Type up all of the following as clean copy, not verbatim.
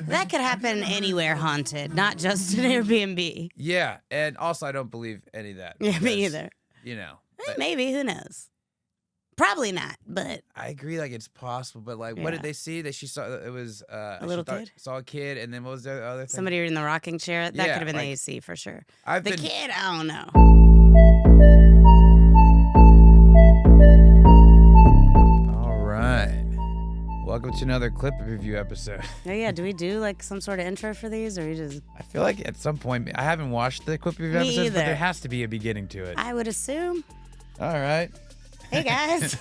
That could happen anywhere haunted, not just an Airbnb. Yeah, and also I don't believe any of that. Yeah, me either. You know. Maybe, who knows? Probably not, but I agree, like it's possible, but like, what did they see? That she saw it was a little kid. Saw a kid, and then what was the other thing? Somebody in the rocking chair. That could have been like, the AC for sure. Kid, I don't know. All right, welcome to another clip review episode. Oh yeah, do we do like some sort of intro for these, or we just? I feel like at some point I haven't watched the clip review episodes, but there has to be a beginning to it. I would assume. All right. Hey guys.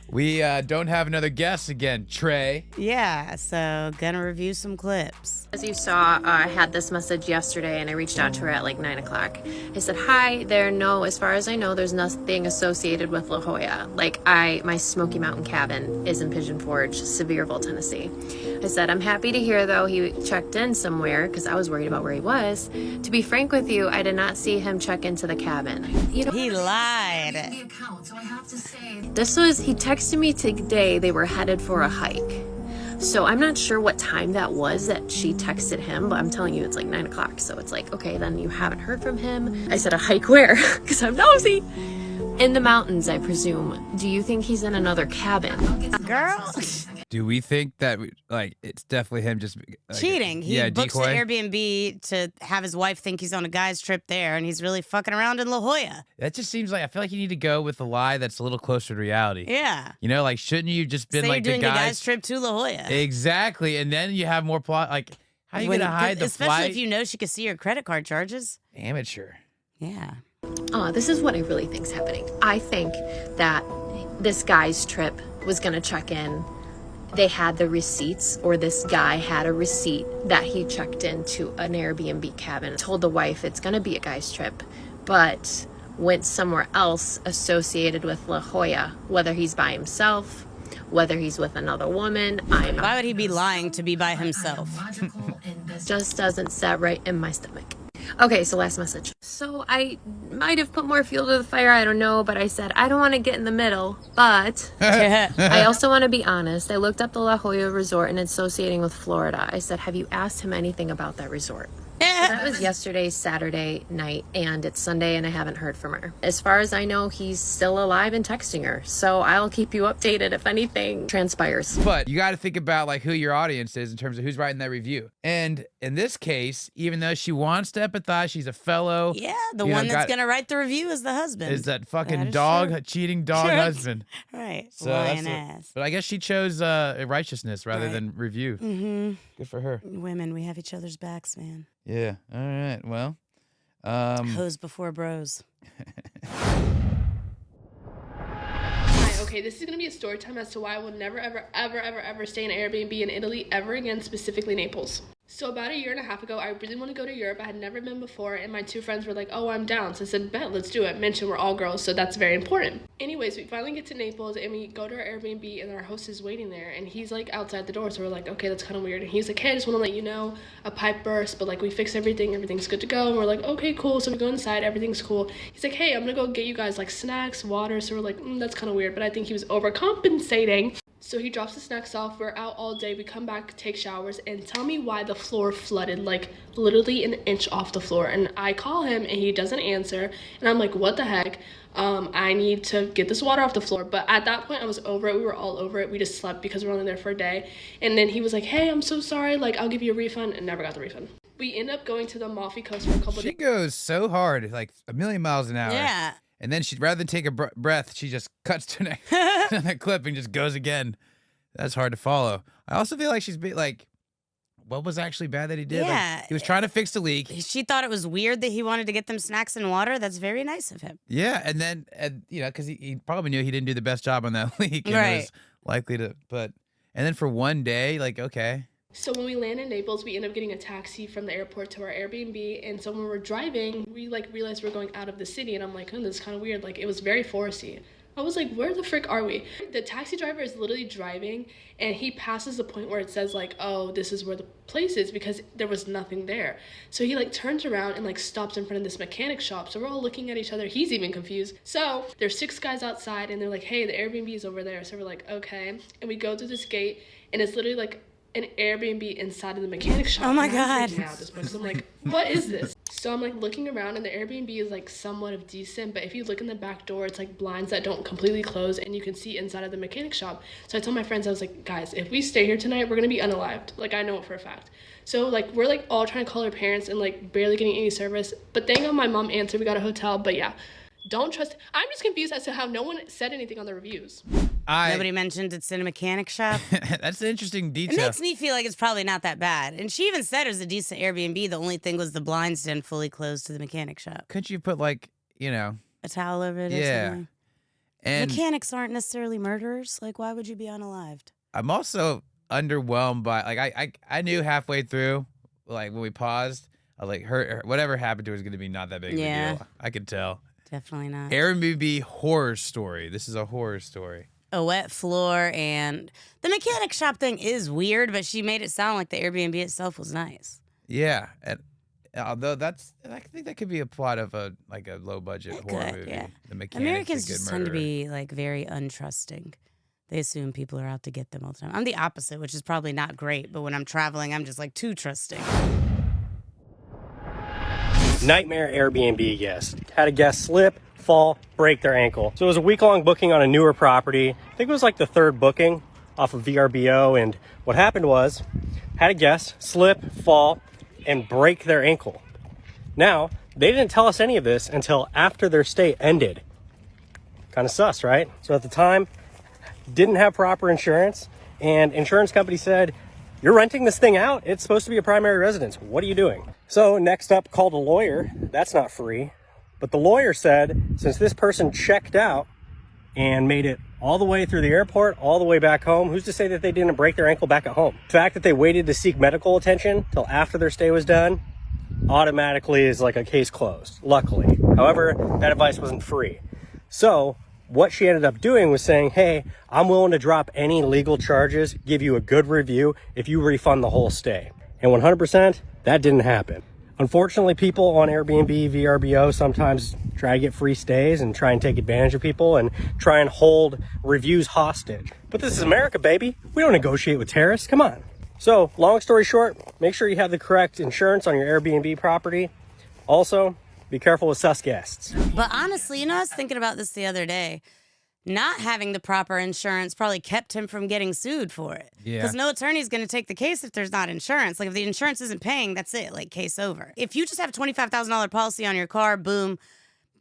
We don't have another guest again, Trey. Yeah, so gonna review some clips. As you saw, I had this message yesterday and I reached out to her at like 9 o'clock. I said, hi, as far as I know, there's nothing associated with La Jolla. My Smoky Mountain cabin is in Pigeon Forge, Sevierville, Tennessee. I said, I'm happy to hear though he checked in somewhere because I was worried about where he was. To be frank with you, I did not see him check into the cabin. He lied. The account, so I have to say, he texted me today they were headed for a hike. So I'm not sure what time that was that she texted him, but I'm telling you it's like 9 o'clock. So it's like, okay, then you haven't heard from him. I said, a hike where? Because I'm nosy. In the mountains, I presume. Do you think he's in another cabin? Girl. Do we think that it's definitely him just cheating? He books decoy? an Airbnb to have his wife think he's on a guy's trip there, and he's really fucking around in La Jolla. That just seems like I feel like you need to go with a lie that's a little closer to reality. Yeah. You know, like shouldn't you just been Say like you're doing the guy's trip to La Jolla? Exactly, and then you have more plot. Like how are you gonna hide the especially flight? if you know she could see your credit card charges. Amateur. Yeah. This is what I really think's happening. I think that this guy's trip was gonna check in. They had the receipts, or this guy had a receipt that he checked into an Airbnb cabin. Told the wife it's gonna be a guy's trip, but went somewhere else associated with La Jolla, whether he's by himself, whether he's with another woman. Why would he be lying to be by himself? Just doesn't set right in my stomach. Okay, so last message. So I might have put more fuel to the fire, I don't know, but I said, I don't want to get in the middle, but I also want to be honest. I looked up the La Jolla Resort and associating with Florida. I said, have you asked him anything about that resort? So that was yesterday, Saturday night, and it's Sunday and I haven't heard from her. As far as I know, he's still alive and texting her. So I'll keep you updated if anything transpires. But you got to think about like who your audience is in terms of who's writing that review. And in this case, even though she wants to empathize, she's a fellow. Yeah, the one that's going to write the review is the husband. Is that fucking dog, cheating dog husband. Right, so lying ass. But I guess she chose righteousness rather than review. Mm-hmm. Good for her. Women, we have each other's backs, man. Yeah. All right. Well, hoes before bros. Hi, okay, this is going to be a story time as to why I will never, ever, ever, ever, ever stay in an Airbnb in Italy ever again, specifically Naples. So about a year and a half ago, I really want to go to Europe. I had never been before, and my two friends were like, oh, I'm down. So I said, bet, let's do it. Mention we're all girls, so that's very important. Anyways, we finally get to Naples, and we go to our Airbnb, and our host is waiting there, and he's like outside the door, so we're like, okay, that's kind of weird. And he's like, hey, I just want to let you know, a pipe burst, but like we fixed everything, everything's good to go. And we're like, okay, cool. So we go inside, everything's cool. He's like, hey, I'm gonna go get you guys like snacks, water. So we're like, that's kind of weird, but I think he was overcompensating. So he drops the snacks off, we're out all day, we come back, take showers, and tell me why the floor flooded, like literally an inch off the floor. And I call him and he doesn't answer, and I'm like, what the heck? I need to get this water off the floor. But at that point I was over it, we were all over it, we just slept because we were only there for a day. And then he was like, hey, I'm so sorry, like I'll give you a refund, and never got the refund. We end up going to the Amalfi Coast for a couple days. She goes so hard, like a million miles an hour. Yeah. And then rather than take a breath, she just cuts to that clip and just goes again. That's hard to follow. I also feel like she's like, what was actually bad that he did? Yeah. Like, he was trying to fix the leak. She thought it was weird that he wanted to get them snacks and water. That's very nice of him. Yeah, and then, because he probably knew he didn't do the best job on that leak. And right. It was likely to, and then for one day, like, okay. So when we land in Naples, we end up getting a taxi from the airport to our Airbnb, and so when we're driving, we like realized we're going out of the city, and I'm like, this is kind of weird. Like, it was very foresty. I was like, where the frick are we? The taxi driver is literally driving, and he passes the point where it says like, oh, this is where the place is, because there was nothing there. So he like turns around and like stops in front of this mechanic shop. So we're all looking at each other. He's even confused. So there's 6 guys outside, and they're like, hey, the Airbnb is over there. So we're like, okay. And we go through this gate, and it's literally like an Airbnb inside of the mechanic shop. Oh my And I'm God. freaking out at this point, 'cause I'm like, what is this? So I'm like looking around, and the Airbnb is like somewhat of decent, but if you look in the back door, it's like blinds that don't completely close, and you can see inside of the mechanic shop. So I told my friends, I was like, guys, if we stay here tonight, we're gonna be unalived. Like, I know it for a fact. So like we're like all trying to call our parents and like barely getting any service. But thank God my mom answered. We got a hotel. But yeah, don't trust. I'm just confused as to how no one said anything on the reviews. Nobody mentioned it's in a mechanic shop. That's an interesting It detail. makes me feel like it's probably not that bad. And she even said it was a decent Airbnb. The only thing was the blinds didn't fully close to the mechanic shop. Couldn't you put like, A towel over it or Yeah. something? and Mechanics aren't necessarily murderers. Like, why would you be unalived? I'm also underwhelmed by like I knew halfway through, like when we paused, I was like her whatever happened to her is gonna be not that big of Yeah. a deal. I could tell. Definitely not. Airbnb horror story. This is a horror story. A wet floor, and the mechanic shop thing is weird, but she made it sound like the Airbnb itself was nice. Yeah, and although I think that could be a plot of a low budget It horror could, movie. yeah. The mechanic's Americans a good just tend to murderer. be like very untrusting. They assume people are out to get them all the time. I'm the opposite, which is probably not great, but when I'm traveling, I'm just like too trusting. Nightmare Airbnb guest. Had a guest slip, fall, break their ankle. So it was a week-long booking on a newer property. I think it was like the third booking off of VRBO. And what happened was, had a guest slip, fall, and break their ankle. Now, they didn't tell us any of this until after their stay ended. Kind of sus, right? So at the time, didn't have proper insurance, and insurance company said, you're renting this thing out? It's supposed to be a primary residence. What are you doing? So next up, called a lawyer. That's not free. But the lawyer said, since this person checked out and made it all the way through the airport, all the way back home, who's to say that they didn't break their ankle back at home? The fact that they waited to seek medical attention till after their stay was done automatically is like a case closed, luckily. However, that advice wasn't free. So what she ended up doing was saying, hey, I'm willing to drop any legal charges, give you a good review if you refund the whole stay. And 100%, that didn't happen. Unfortunately, people on Airbnb, VRBO sometimes try to get free stays and try and take advantage of people and try and hold reviews hostage. But this is America, baby. We don't negotiate with terrorists. Come on. So, long story short, make sure you have the correct insurance on your Airbnb property. Also, be careful with sus guests. But honestly, I was thinking about this the other day. Not having the proper insurance probably kept him from getting sued for it. Yeah. Because no attorney's going to take the case if there's not insurance. Like, if the insurance isn't paying, that's it. Like, case over. If you just have a $25,000 policy on your car, boom,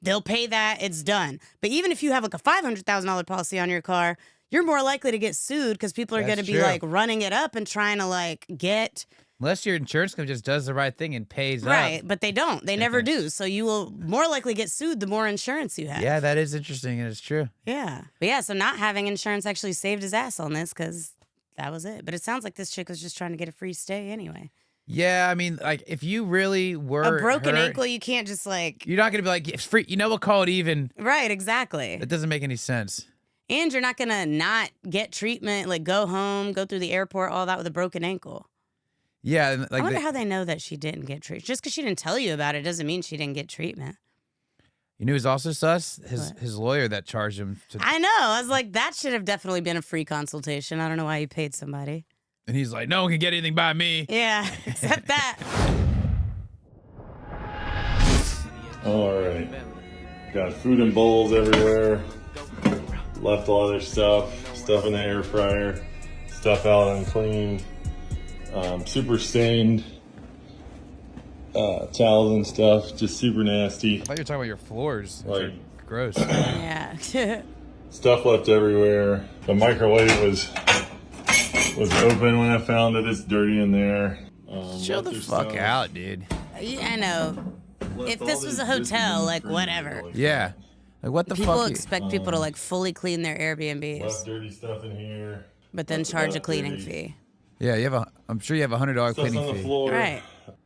they'll pay that. It's done. But even if you have like a $500,000 policy on your car, you're more likely to get sued because people are going to That's be true. like running it up and trying to like get Unless your insurance company just does the right thing and pays right. up. But they don't. They never do. So you will more likely get sued the more insurance you have. Yeah, that is interesting and it's true. Yeah. But yeah, so not having insurance actually saved his ass on this because that was it. But it sounds like this chick was just trying to get a free stay anyway. Yeah, I mean, like if you really were A broken hurt, ankle, you can't just like. you're not gonna be like, it's free. You know, we'll call it even. Right, exactly. That doesn't make any sense. And you're not going to not get treatment, like go home, go through the airport, all that with a broken ankle. Yeah, and, like I wonder how they know that she didn't get treatment. Just because she didn't tell you about it doesn't mean she didn't get treatment. you know who's also sus? What? His lawyer that charged him. I know. I was like, that should have definitely been a free consultation. I don't know why you paid somebody. And he's like, no one can get anything by me. Yeah, except that. All right. Got food in bowls everywhere. Left all other stuff in the air fryer, stuff out unclean, super stained towels and stuff, just super nasty. I thought you were talking about your floors. which Like- are gross. Yeah. Stuff left everywhere. The microwave was open when I found it. It's dirty in there. Chill left the their fuck stuff. out, dude. Yeah, I know. Left If all this was a these hotel, biscuits like, and whatever. cream. Yeah. Like what the People fuck? expect people to like fully clean their Airbnbs, Left dirty stuff in here. but then left charge a that cleaning dirty. fee. Yeah, you have a. I'm sure you have $100 Stuff's cleaning on the fee. floor. Right.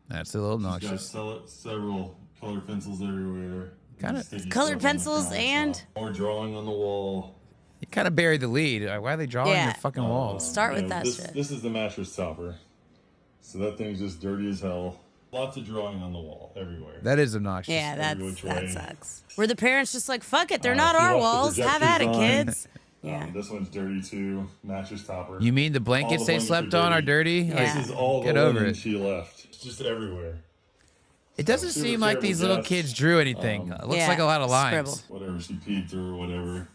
That's a little Got obnoxious. several colored pencils everywhere. Kinda- Sticky Colored stuff on the pencils and- countertop. More drawing on the wall. You kind of buried the lead. Like, why are they drawing Yeah. your fucking walls? Start with Yeah, that this, shit. This is the mattress topper. So that thing's just dirty as hell. Lots of drawing on the wall everywhere. That is obnoxious. Yeah, every which that way. sucks. Were the parents just like, fuck it, they're not if you our left the walls. Have at it, projectors on, kids. Yeah. This one's dirty too. Mattress topper. You mean the blankets they slept on are dirty? Yeah. This is all Get the over linen it. she left. It's just everywhere. It doesn't Super seem like these little terrible kids guess. drew anything. It looks Yeah, like a lot of lines. scribble. Whatever she peed through or whatever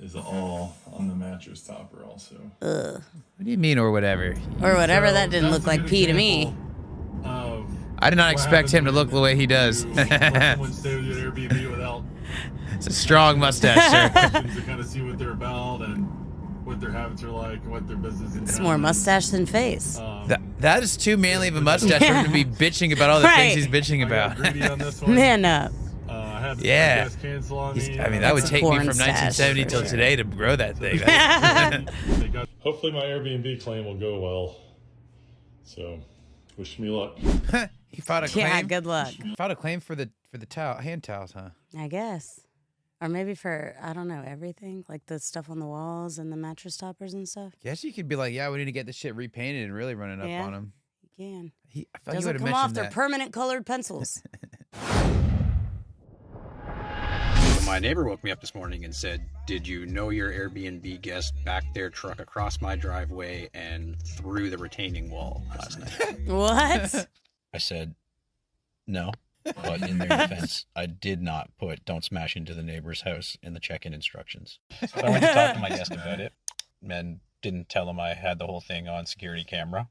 is all on the mattress topper also. Ugh. What do you mean or whatever? Or whatever. So That didn't that's look a like good pee to me. example of I did not what expect him to happens look the way he does. when you let someone stay with you at Airbnb without It's a strong mustache, sir. questions to kind of see what they're about and what their habits are like and what their business is. It's more mustache than face. That is too manly of a mustache for him to be bitching about all the Right. things he's bitching I got about. greedy on this one. Man up. I had the Yeah. podcast cancel on me. I mean, that would That's a take me porn from stash 1970 for till sure. today to grow that thing. Hopefully my Airbnb claim will go well. So, wish me luck. He filed a claim. Yeah, good luck. Filed a claim for the hand towels, huh? I guess. Or maybe for, I don't know, everything? Like the stuff on the walls and the mattress toppers and stuff? Guess you could be like, yeah, we need to get this shit repainted and really run it up Yeah. on him. You can. I feel like you Doesn't would have come off. mentioned They're that. permanent colored pencils. My neighbor woke me up this morning and said, "Did you know your Airbnb guest backed their truck across my driveway and through the retaining wall last night?" What? I said, "No." But in their defense, I did not put "don't smash into the neighbor's house" in the check-in instructions. So I went to talk to my guest about it and didn't tell him I had the whole thing on security camera.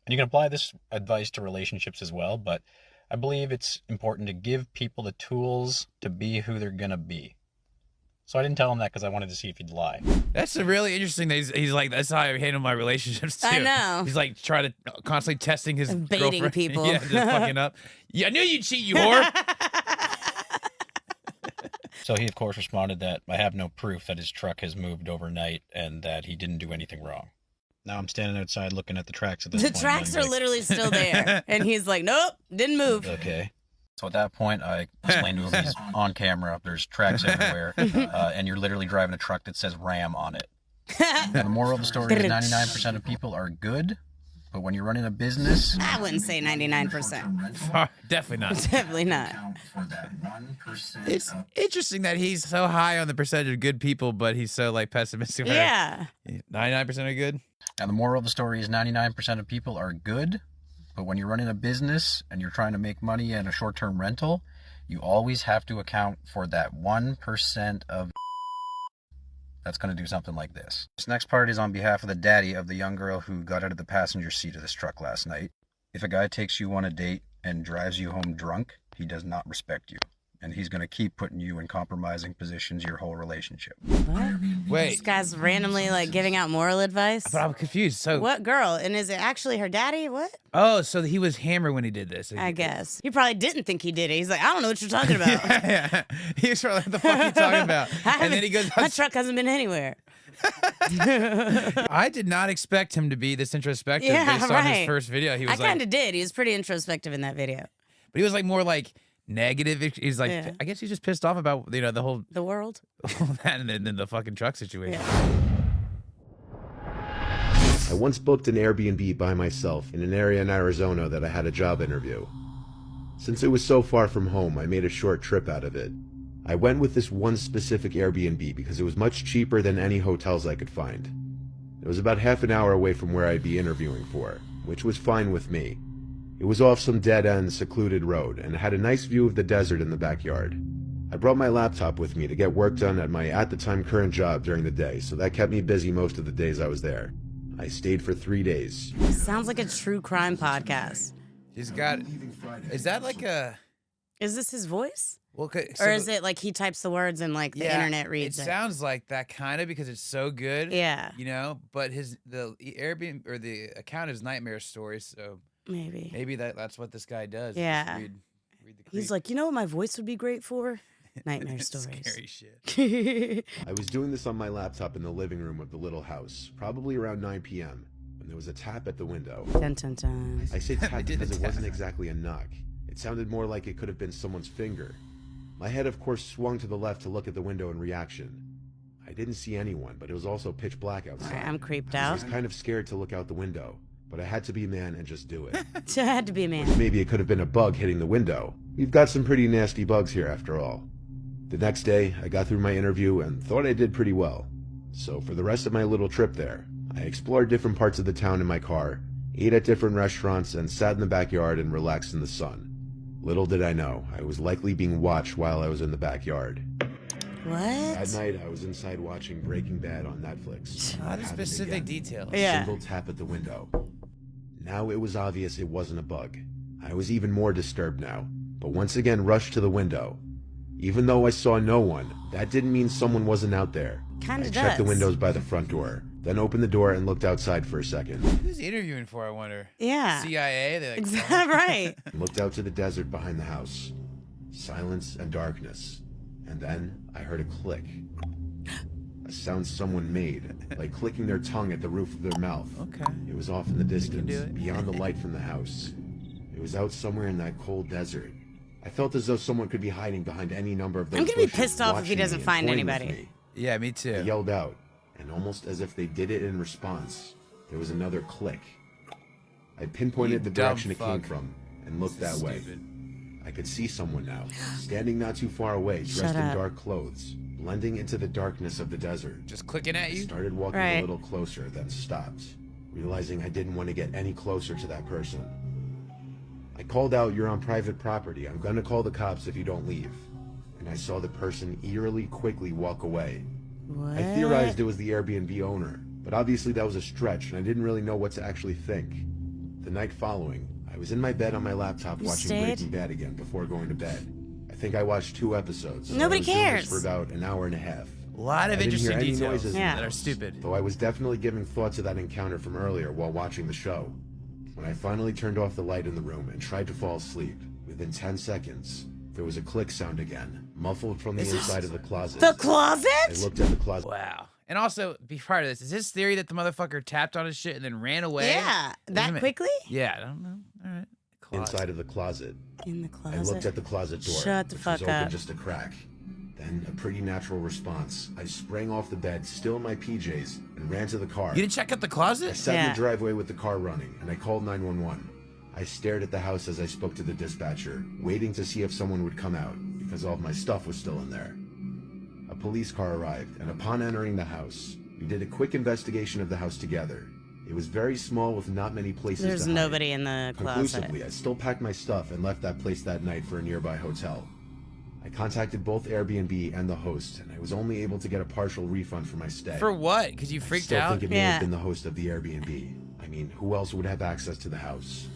And you can apply this advice to relationships as well, but I believe it's important to give people the tools to be who they're going to be. So I didn't tell him that because I wanted to see if he'd lie. That's a really interesting that he's like, that's how I handle my relationships too. I know. He's like trying to constantly testing his Baiting girlfriend. people. Yeah, just fucking up. Yeah, I knew you'd cheat, you whore. So he, of course, responded that I have no proof that his truck has moved overnight and that he didn't do anything wrong. Now I'm standing outside looking at the tracks at this The point. tracks and are I'm like, literally still there. And he's like, nope, didn't move. okay. So at that point, I explained to him he's on camera. There's tracks everywhere. And you're literally driving a truck that says Ram on it. Now, the moral of the story is 99% of people are good. But when you're running a business, I wouldn't say 99%. Definitely not. Definitely not. It's interesting that he's so high on the percentage of good people, but he's so like pessimistic. about it. Yeah. 99% are good. and the moral of the story is 99% of people are good. But when you're running a business and you're trying to make money in a short-term rental, you always have to account for that 1% of that's going to do something like this. This next part is on behalf of the daddy of the young girl who got out of the passenger seat of this truck last night. If a guy takes you on a date and drives you home drunk, he does not respect you. And he's going to keep putting you in compromising positions your whole relationship. What? This Wait, guy's randomly like giving out moral advice. but I'm confused. So, What girl? And is it actually her daddy? What? oh, so he was hammered when he did this. I guess. He probably didn't think he did it. He's like, I don't know what you're talking about. Yeah. He was probably, what the fuck are you talking about? And then he goes, My truck hasn't been anywhere. I did not expect him to be this introspective Yeah, based on his right. first video. He I was like, kind of did. He was pretty introspective in that video. but he was like more like negative. He's like, Yeah. I guess he's just pissed off about, the whole The world. that and then the fucking truck situation. I once booked an Airbnb by myself in an area in Arizona that I had a job interview. Since it was so far from home, I made a short trip out of it. I went with this one specific Airbnb because it was much cheaper than any hotels I could find. It was about half an hour away from where I'd be interviewing for, which was fine with me. It was off some dead-end, secluded road, and it had a nice view of the desert in the backyard. I brought my laptop with me to get work done at my at-the-time current job during the day, so that kept me busy most of the days I was there. I stayed for 3 days. Sounds like a true crime podcast. He's got, is that like a, Is this his voice? well, Or is it like he types the words and like the internet reads it it? sounds like that kind of because it's so good. Yeah. But the Airbnb or the account is nightmare stories, so Maybe. maybe that's what this guy does. Just Yeah. read the He's creep. like, you know what my voice would be great for? Nightmare stories. Scary shit. I was doing this on my laptop in the living room of the little house, probably around 9 p.m., when there was a tap at the window. Dun, dun, dun. I say tap did the because it tap. wasn't exactly a knock. It sounded more like it could have been someone's finger. My head, of course, swung to the left to look at the window in reaction. I didn't see anyone, but it was also pitch black outside. Alright, I'm creeped I out. was kind of scared to look out the window, but I had to be a man and just do it. I had to be a man. Maybe it could have been a bug hitting the window. We've got some pretty nasty bugs here after all. The next day, I got through my interview and thought I did pretty well. So for the rest of my little trip there, I explored different parts of the town in my car, ate at different restaurants, and sat in the backyard and relaxed in the sun. Little did I know, I was likely being watched while I was in the backyard. What? That night, I was inside watching Breaking Bad on Netflix. A lot of specific details. Yeah. Single tap at the window. Now it was obvious it wasn't a bug. I was even more disturbed now, but once again rushed to the window. Even though I saw no one, that didn't mean someone wasn't out there. Kinda I checked the does. windows by the front door, then opened the door and looked outside for a second. Who's he interviewing for, I wonder? Yeah. CIA? They like, Exactly right. And looked out to the desert behind the house. Silence and darkness. And then I heard a click. A sound someone made, like clicking their tongue at the roof of their mouth. Okay. It was off in the distance, do it. beyond the light from the house. It was out somewhere in that cold desert. I felt as though someone could be hiding behind any number of those I'm gonna be bushes, pissed off if he watching me doesn't and find toying with anybody. me. Yeah, me I too. yelled out, and almost as if they did it in response, there was another click. I pinpointed You the direction dumb it came fuck. from and looked that way. Stupid. I could see someone now, standing not too far away, dressed Shut in up. dark clothes, blending into the darkness of the desert. Just clicking at I you? started walking Right. a little closer, then stopped, realizing I didn't want to get any closer to that person. I called out, "You're on private property. I'm gonna call the cops if you don't leave." And I saw the person eerily quickly walk away. What? I theorized it was the Airbnb owner, but obviously that was a stretch, and I didn't really know what to actually think. The night following, I was in my bed on my laptop You watching stayed? Breaking Bad again before going to bed. I think I watched 2 episodes. so Nobody I was doing this cares. for about an hour and a half. A lot of I didn't hear interesting any details noises in Yeah. that the are house, stupid. though I was definitely giving thought to that encounter from earlier while watching the show. When I finally turned off the light in the room and tried to fall asleep, within 10 seconds, there was a click sound again, muffled from the inside of the closet. The I closet? looked at the closet. Wow. And also, be part of this. Is his theory that the motherfucker tapped on his shit and then ran away? Yeah. That Isn't it- quickly? Yeah, I don't know. All right. Closet. Inside of the closet. In the I looked closet. at the closet door, Shut the which fuck was open up. just a crack. Then, a pretty natural response. I sprang off the bed, still in my PJs, and ran to the car. You didn't check out the I closet? sat in Yeah. the driveway with the car running, and I called 911. I stared at the house as I spoke to the dispatcher, waiting to see if someone would come out, because all of my stuff was still in there. A police car arrived, and upon entering the house, we did a quick investigation of the house together. It was very small with not many places There's to hide. nobody in the closet. Conclusively, I still packed my stuff and left that place that night for a nearby hotel. I contacted both Airbnb and the host, and I was only able to get a partial refund for my stay. For what? Because you I freaked still out? think it may Yeah. have been the host of the Airbnb. I mean, who else would have access to the house?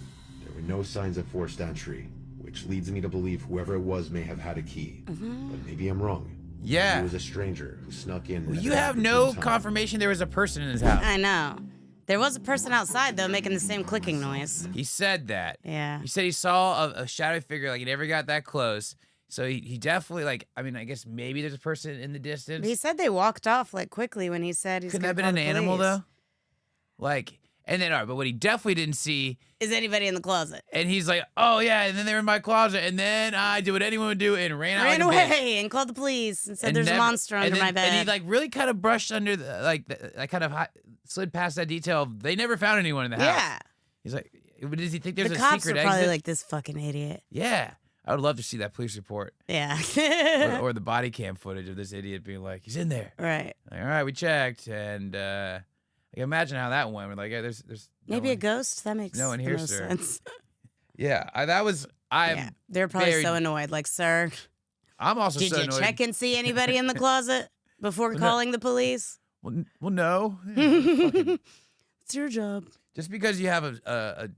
There were no signs of forced entry, which leads me to believe whoever it was may have had a key. But maybe I'm wrong. Maybe Yeah. it was a stranger who snuck in. Well, at you an have no opportune time. confirmation there was a person in his house. I know. There was a person outside, though, making the same clicking noise. He said that. Yeah. He said he saw a shadowy figure, like he never got that close. So he definitely, like, I mean, I guess maybe there's a person in the distance. But he said they walked off, like, quickly when he said he's Couldn't that gonna have been an call the animal, police. though? Like, and then, all right, but what he definitely didn't see, Is anybody in the closet? and he's like, oh, yeah, and then they were in my closet, and then I did what anyone would do and ran out Ran like a bitch. away and called the police and said And there's never- a monster and under then- my bed. And he, like, really kind of brushed under, I kind of slid past that detail. They never found anyone in the house. yeah. He's like, does he think there's The a cops secret were probably exit? like, this fucking idiot. Yeah. I would love to see that police report Yeah. or the body cam footage of this idiot being like, he's in there. right. Like, all right, we checked. And like, imagine how that went. We're like, yeah, there's no Maybe a one- ghost? That makes no one the here, most sir. sense. Yeah, I'm Yeah. They're probably very- so annoyed. Like, sir, I'm also did so you annoyed. check and see anybody in the closet before Well, no. calling the police? Well, no. Yeah, fucking- It's your job. just because you have a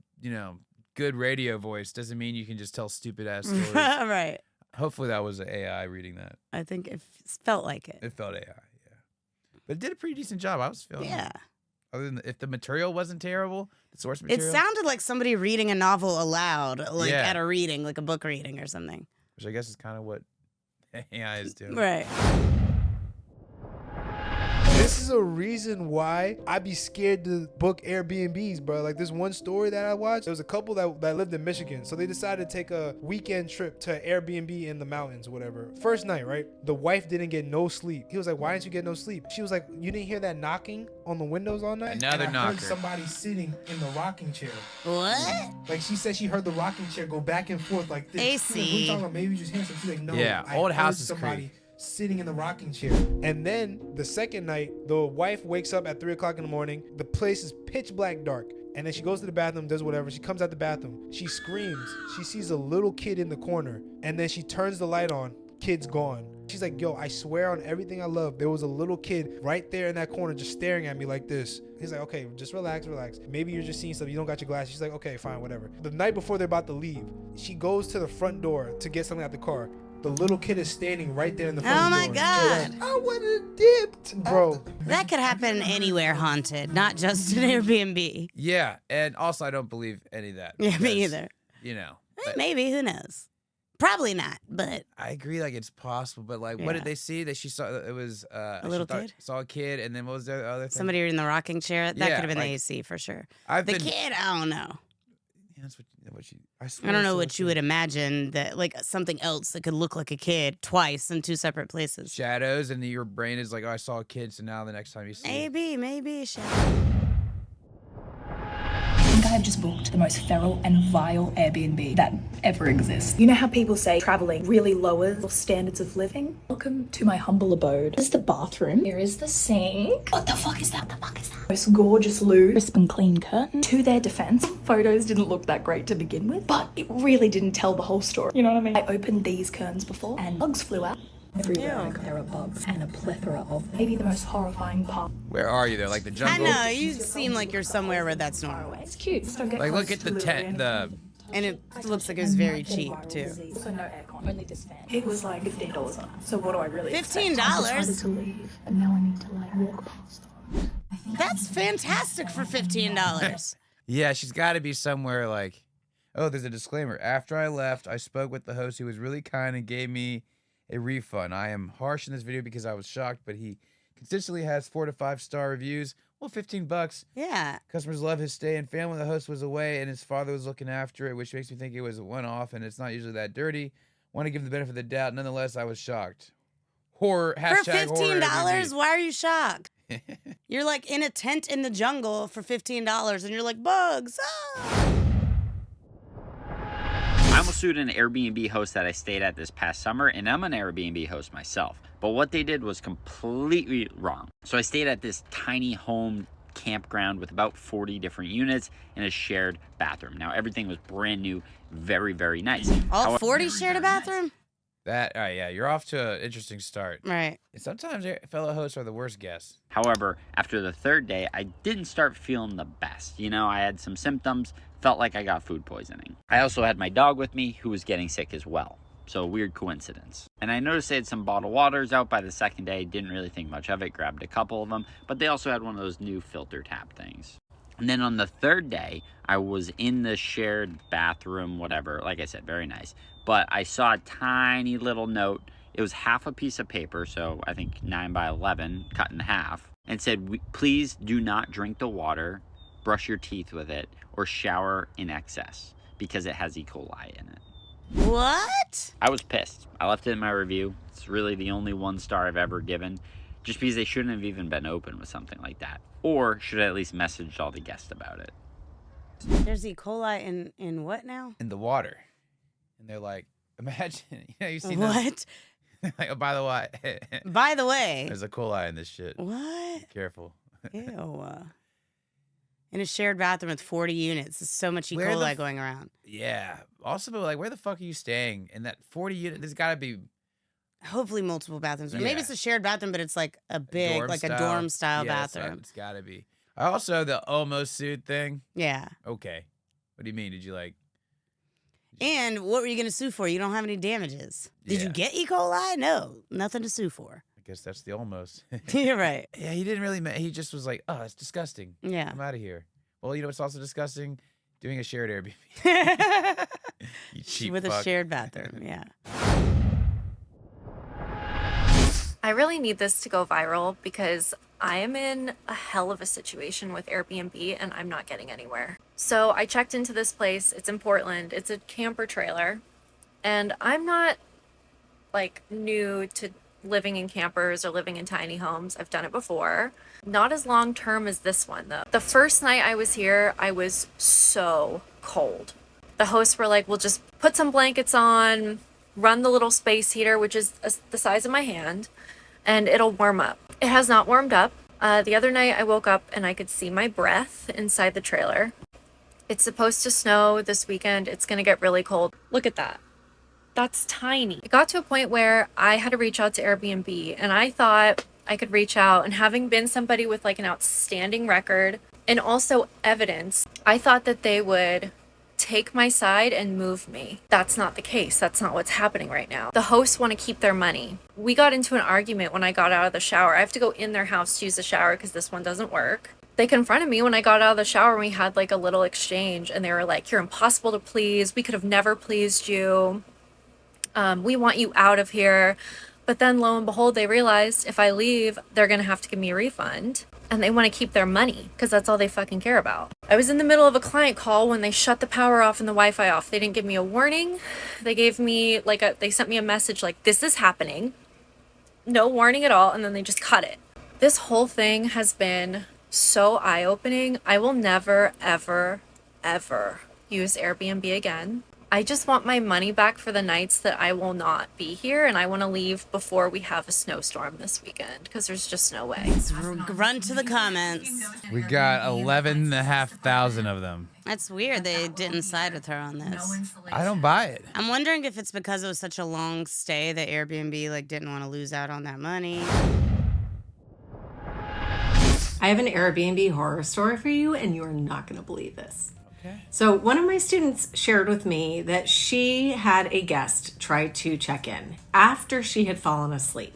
good radio voice doesn't mean you can just tell stupid ass stories. right. Hopefully that was AI reading that. I think it felt like it. It felt AI, yeah. But it did a pretty decent job. I was feeling it. Yeah. Other than if the material wasn't terrible, the source It material, sounded like somebody reading a novel aloud, like Yeah. at a reading, like a book reading or something. which I guess is kind of what AI is doing. Right. This is a reason why I be scared to book Airbnbs, bro. Like this one story that I watched, there was a couple that lived in Michigan. So they decided to take a weekend trip to Airbnb in the mountains, whatever. First night, right? The wife didn't get no sleep. He was like, why didn't you get no sleep? She was like, you didn't hear that knocking on the windows all night? Another and I heard knocker. somebody sitting in the rocking chair. What? Like she said she heard the rocking chair go back and forth like this. AC. We talking about maybe just hearing some. She's like, no. Yeah, I old heard houses somebody creak. sitting in the rocking chair. And then the second night, the wife wakes up at 3 o'clock in the morning. The place is pitch black dark. And then she goes to the bathroom, does whatever. She comes out the bathroom. She screams. She sees a little kid in the corner. And then she turns the light on. Kid's gone. She's like, yo, I swear on everything I love, there was a little kid right there in that corner just staring at me like this. He's like, okay, just relax. Maybe you're just seeing stuff. You don't got your glasses. She's like, okay, fine, whatever. The night before they're about to leave, she goes to the front door to get something out the car. The little kid is standing right there in the front door. Oh my God. I would have dipped. Bro. That could happen anywhere haunted, not just an Airbnb. Yeah, and also I don't believe any of that. Yeah, me because, either. You know. Maybe, who knows? Probably not, but I agree, like it's possible, but like, what Yeah. did they see? That she saw it was A little kid? saw a kid, and then what was the other thing? somebody in the rocking chair, that Yeah, could have been like, the AC for sure. I've The been. kid, I don't know. Yeah, that's what you. I swear. I don't know saw what you a would imagine that, like something else that could look like a kid twice in two separate places. shadows, and your brain is like, oh, I saw a kid, so now the next time you see it. Maybe. I think I have just booked the most feral and vile Airbnb that ever exists. You know how people say traveling really lowers your standards of living? Welcome to my humble abode. This is the bathroom. Here is the sink. What the fuck is that? Most gorgeous loo, crisp and clean curtain. To their defense, photos didn't look that great to begin with, but it really didn't tell the whole story. You know what I mean? I opened these curtains before and bugs flew out. Everywhere there are bugs and a plethora of them. Maybe the most horrifying part. Where are you? They're like the I jungle. know, you seem like you're somewhere where that's normal. It's cute. Just don't get Like, look close at to the little tent. random The And it looks like it was very cheap too. So no aircon, only this fan. It was like $15 a night. So what do I really expect? $15? I decided to leave, but now I need to like walk past them. That's fantastic for $15. yeah, she's got to be somewhere like. Oh, there's a disclaimer. After I left, I spoke with the host who was really kind and gave me a refund. I am harsh in this video because I was shocked, but he consistently has 4 to 5 star reviews. Well, $15. Yeah. Customers love his stay, and family. The host was away, and his father was looking after it, which makes me think it was a one-off, and it's not usually that dirty. Want to give the benefit of the doubt. Nonetheless, I was shocked. Horror. For Hashtag horror $15, Airbnb. why are you shocked? You're like in a tent in the jungle for $15 and you're like, bugs. Ah! I almost sued an Airbnb host that I stayed at this past summer, and I'm an Airbnb host myself. But what they did was completely wrong. So I stayed at this tiny home campground with about 40 different units and a shared bathroom. Now, everything was brand new, very, very nice. All 40 shared a bathroom? Yeah, you're off to an interesting start. Right. And sometimes fellow hosts are the worst guests. However, after the third day, I didn't start feeling the best. You know, I had some symptoms, felt like I got food poisoning. I also had my dog with me who was getting sick as well. So a weird coincidence. And I noticed they had some bottled waters out by the second day. Didn't really think much of it, grabbed a couple of them. But they also had one of those new filter tap things. And then on the third day, I was in the shared bathroom, whatever. Like I said, very nice. But I saw a tiny little note. It was half a piece of paper, so I think 9 by 11, cut in half. And said, please do not drink the water, brush your teeth with it, or shower in excess, because it has E. coli in it. What? I was pissed. I left it in my review. It's really the only 1 star I've ever given, just because they shouldn't have even been open with something like that. Or should I at least messaged all the guests about it. There's E. coli in what now? In the water. And they're like, imagine, you've seen What? like, oh, by the way. By the way. There's a coli in this shit. What? Be careful. Ew. In a shared bathroom with 40 units. There's so much E. coli going around. Yeah. Also, but like, where the fuck are you staying? In that 40 unit, there's got to be. Hopefully multiple bathrooms. Or maybe Yeah. it's a shared bathroom, but it's like a big, a dorm style bathroom. It's got to be. Also, the almost sued thing. Yeah. Okay. What do you mean? Did you like. And what were you going to sue for? You don't have any damages. Did you Yeah. get E. coli? No, nothing to sue for. I guess that's the almost. You're right. Yeah, he didn't really. He just was like, oh, it's disgusting. Yeah. I'm out of here. Well, you know what's also disgusting? Doing a shared Airbnb. You cheap With fuck. a shared bathroom, yeah. I really need this to go viral because I am in a hell of a situation with Airbnb and I'm not getting anywhere. So I checked into this place. It's in Portland. It's a camper trailer. And I'm not like new to living in campers or living in tiny homes. I've done it before. Not as long term as this one though. The first night I was here, I was so cold. The hosts were like, we'll just put some blankets on, run the little space heater, which is the size of my hand, and it'll warm up. It has not warmed up. The other night I woke up and I could see my breath inside the trailer. It's supposed to snow this weekend. It's gonna get really cold. Look at that. That's tiny. It got to a point where I had to reach out to Airbnb, and I thought I could reach out, and having been somebody with like an outstanding record and also evidence, I thought that they would take my side and move me. That's not the case. That's not what's happening right now. The hosts want to keep their money. We got into an argument when I got out of the shower. I have to go in their house to use the shower because this one doesn't work. They confronted me when I got out of the shower and we had like a little exchange, and they were like, "You're impossible to please. We could have never pleased you. We want you out of here." But then lo and behold, they realized if I leave, they're going to have to give me a refund. And they want to keep their money because that's all they fucking care about. I was in the middle of a client call when they shut the power off and the Wi-Fi off. They didn't give me a warning. They gave me they sent me a message like, "This is happening." No warning at all. And then they just cut it. This whole thing has been so eye-opening. I will never, ever, ever use Airbnb again. I just want my money back for the nights that I will not be here, and I want to leave before we have a snowstorm this weekend because there's just no way. Run to the comments. We got 11,500 of them. That's weird. They didn't side with her on this. I don't buy it. I'm wondering if it's because it was such a long stay that Airbnb didn't want to lose out on that money. I have an Airbnb horror story for you, and you're not going to believe this. So one of my students shared with me that she had a guest try to check in after she had fallen asleep.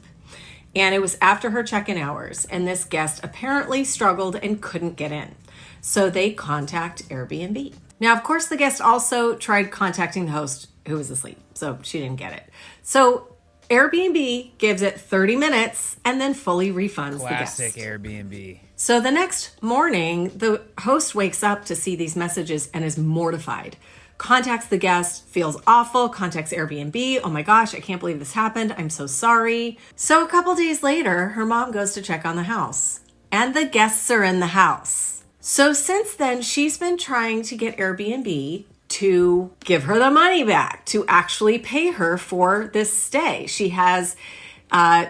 And it was after her check-in hours, and this guest apparently struggled and couldn't get in. So they contact Airbnb. Now, of course, the guest also tried contacting the host who was asleep, so she didn't get it. So Airbnb gives it 30 minutes and then fully refunds the guest. Classic Airbnb. So the next morning, the host wakes up to see these messages and is mortified. Contacts the guest, feels awful, contacts Airbnb. "Oh my gosh, I can't believe this happened. I'm so sorry." So a couple days later, her mom goes to check on the house, and the guests are in the house. So since then, she's been trying to get Airbnb to give her the money back, to actually pay her for this stay. She has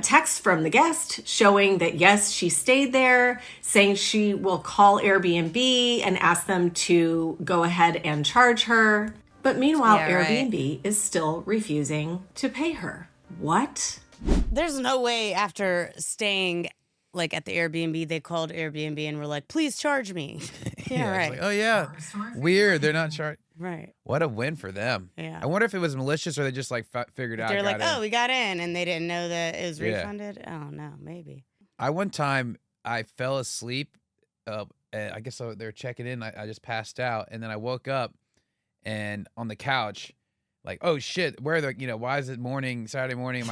text from the guest showing that yes, she stayed there, saying she will call Airbnb and ask them to go ahead and charge her. But meanwhile, Airbnb is still refusing to pay her. What? There's no way after staying at the Airbnb, they called Airbnb and were like, "Please charge me." Yeah, right. It's oh yeah, weird. They're not charged. Right. What a win for them. Yeah. I wonder if it was malicious or they just figured out. They're like, "Oh, we got in," and they didn't know that it was Yeah. refunded. Oh no, maybe. One time I fell asleep. I guess they were checking in. I just passed out, and then I woke up and on the couch, oh shit, where why is it Saturday morning?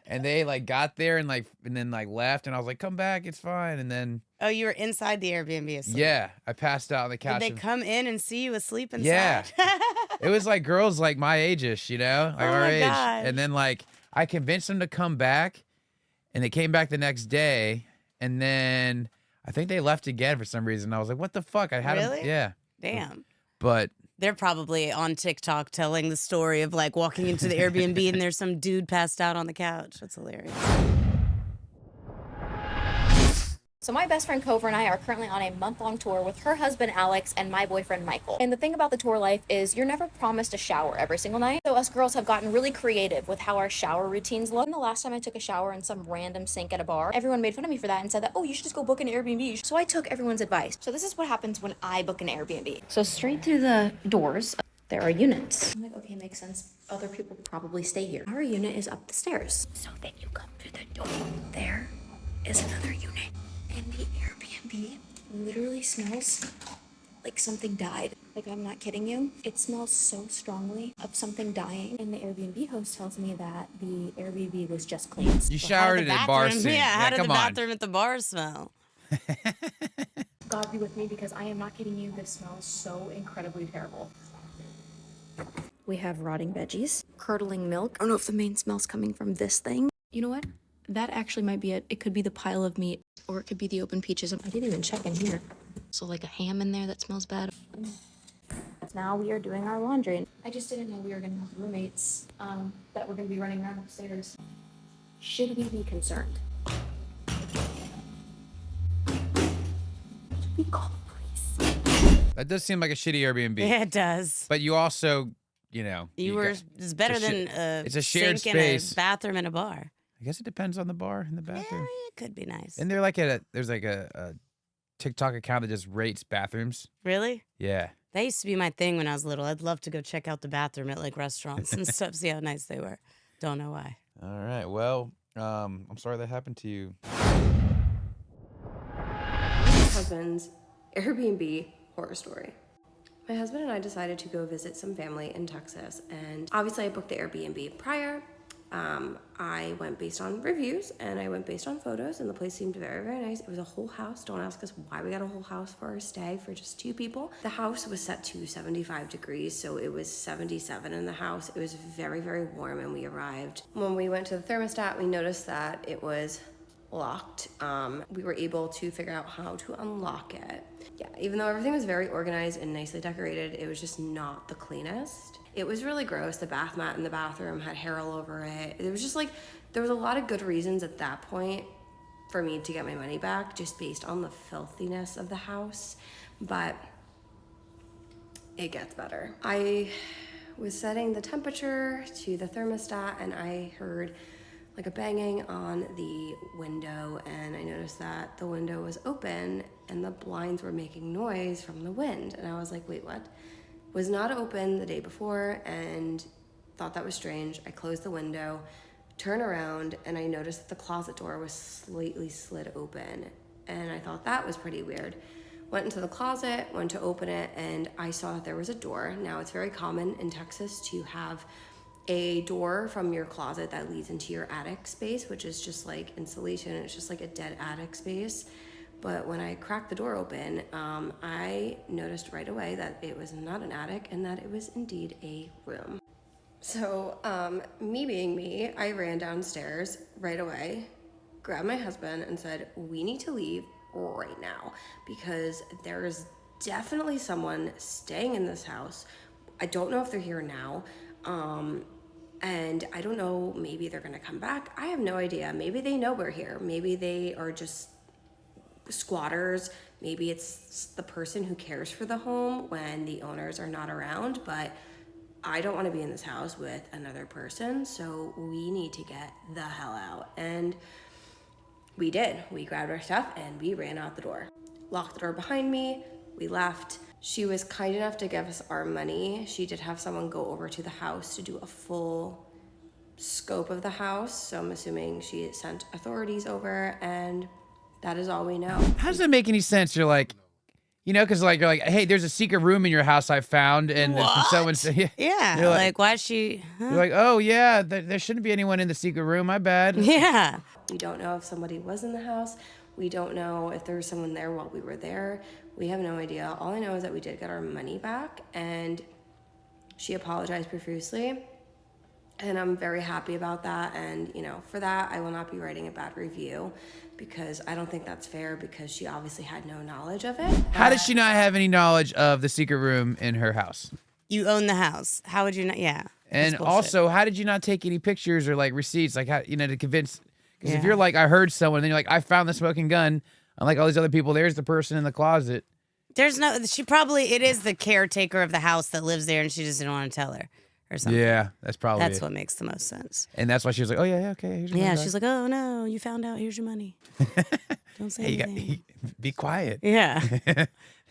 And they got there and then left, and I was like, "Come back, it's fine." And then Oh, you were inside the Airbnb asleep. yeah, I passed out on the couch. Did they come in and see you asleep inside? Yeah. It was girls my age-ish, our my age. gosh. And then I convinced them to come back, and they came back the next day, and then I think they left again for some reason. I was like, "What the fuck?" I had them. Really? Yeah. Damn. But They're probably on TikTok telling the story of walking into the Airbnb and there's some dude passed out on the couch. That's hilarious. So my best friend Cover and I are currently on a month-long tour with her husband Alex and my boyfriend Michael. And the thing about the tour life is you're never promised a shower every single night. So us girls have gotten really creative with how our shower routines look. And the last time I took a shower in some random sink at a bar, everyone made fun of me for that and said that, "Oh, you should just go book an Airbnb." So I took everyone's advice. So this is what happens when I book an Airbnb. So straight through the doors, there are units. I'm like, okay, makes sense. Other people probably stay here. Our unit is up the stairs. So then you come through the door. There is another unit. And the Airbnb literally smells like something died. I'm not kidding you. It smells so strongly of something dying. And the Airbnb host tells me that the Airbnb was just cleaned. you showered in a bar sink. Yeah, how did the come on. bathroom at the bar smell? God be with me because I am not kidding you. This smells so incredibly terrible. We have rotting veggies, curdling milk. I don't know if the main smell's coming from this thing. You know what? That actually might be it. It could be the pile of meat, or it could be the open peaches. I didn't even check in here. So a ham in there that smells bad. Now we are doing our laundry. I just didn't know we were going to have roommates that were going to be running around upstairs. Should we be concerned? Should we call the police? That does seem like a shitty Airbnb. Yeah, it does. But you also, you know. It's better than it's a shared sink space. and a bathroom and a bar. I guess it depends on the bar and the bathroom. Yeah, it could be nice. And they're like there's like a TikTok account that just rates bathrooms. Really? Yeah. That used to be my thing when I was little. I'd love to go check out the bathroom at like restaurants and stuff, see how nice they were. Don't know why. All right. Well, I'm sorry that happened to you. My husband's Airbnb horror story. My husband and I decided to go visit some family in Texas, and obviously I booked the Airbnb prior. I went based on reviews and I went based on photos, and the place seemed very, very nice. It was a whole house. Don't ask us why we got a whole house for our stay for just 2 people. The house was set to 75 degrees, so it was 77 in the house. It was very, very warm, and we arrived. When we went to the thermostat, we noticed that it was locked. We were able to figure out how to unlock it. Yeah, even though everything was very organized and nicely decorated, it was just not the cleanest. It was really gross. The bath mat in the bathroom had hair all over it. It was just like, there was a lot of good reasons at that point for me to get my money back, just based on the filthiness of the house. But it gets better. I was setting the temperature to the thermostat, and I heard like a banging on the window, and I noticed that the window was open and the blinds were making noise from the wind. And I was like, wait, what? Was not open the day before and thought that was strange. I closed the window, turned around, and I noticed that the closet door was slightly slid open. And I thought that was pretty weird. Went into the closet, went to open it, and I saw that there was a door. Now, it's very common in Texas to have a door from your closet that leads into your attic space, which is just like insulation. It's just like a dead attic space. But when I cracked the door open, I noticed right away that it was not an attic and that it was indeed a room. So me being me, I ran downstairs right away, grabbed my husband and said, we need to leave right now because there's definitely someone staying in this house. I don't know if they're here now. And I don't know, maybe they're gonna come back. I have no idea. Maybe they know we're here. Maybe they are just squatters. Maybe it's the person who cares for the home when the owners are not around, but I don't want to be in this house with another person, so we need to get the hell out. And we did. We grabbed our stuff and we ran out the door. Locked the door behind me, we left. She was kind enough to give us our money. She did have someone go over to the house to do a full scope of the house, so I'm assuming she sent authorities over, and that is all we know. How does that make any sense? You're like, you know, because like you're like, hey, there's a secret room in your house I found, and someone said, yeah, you're like why is she? You're like, oh yeah, there shouldn't be anyone in the secret room. My bad. Yeah. We don't know if somebody was in the house. We don't know if there was someone there while we were there. We have no idea. All I know is that we did get our money back, and she apologized profusely. And I'm very happy about that. And, you know, for that, I will not be writing a bad review because I don't think that's fair because she obviously had no knowledge of it. How did she not have any knowledge of the secret room in her house? You own the house. How would you not? Yeah. And also, how did you not take any pictures or like receipts? Like, how, you know, to convince, because if you're like, I heard someone, then you're like, I found the smoking gun. Unlike all these other people, there's the person in the closet. There's no, it is the caretaker of the house that lives there and she just didn't want to tell her. Or something. Yeah, that's probably That's it. what makes the most sense. And that's why she was like, oh, yeah, okay. Here's your money back. She's like, oh, no, you found out. Here's your money. Don't say anything. Be quiet. Yeah.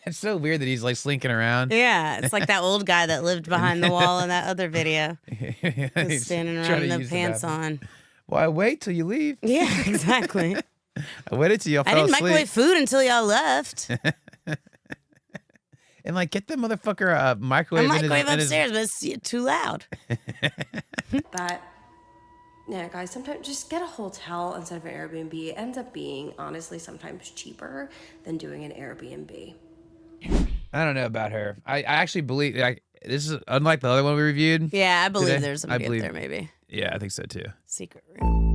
It's so weird that he's like slinking around. Yeah, it's like that old guy that lived behind the wall in that other video. Just standing around with no pants on. Why wait till you leave? Yeah, exactly. I waited till y'all fell asleep. I didn't microwave food until y'all left. And like, get the motherfucker microwave. Microwave upstairs, but it's too loud. But yeah, guys, sometimes just get a hotel instead of an Airbnb. It ends up being honestly sometimes cheaper than doing an Airbnb. I don't know about her. I actually believe like this is unlike the other one we reviewed. Yeah, I believe today. there's somebody up there maybe. Yeah, I think so too. Secret room.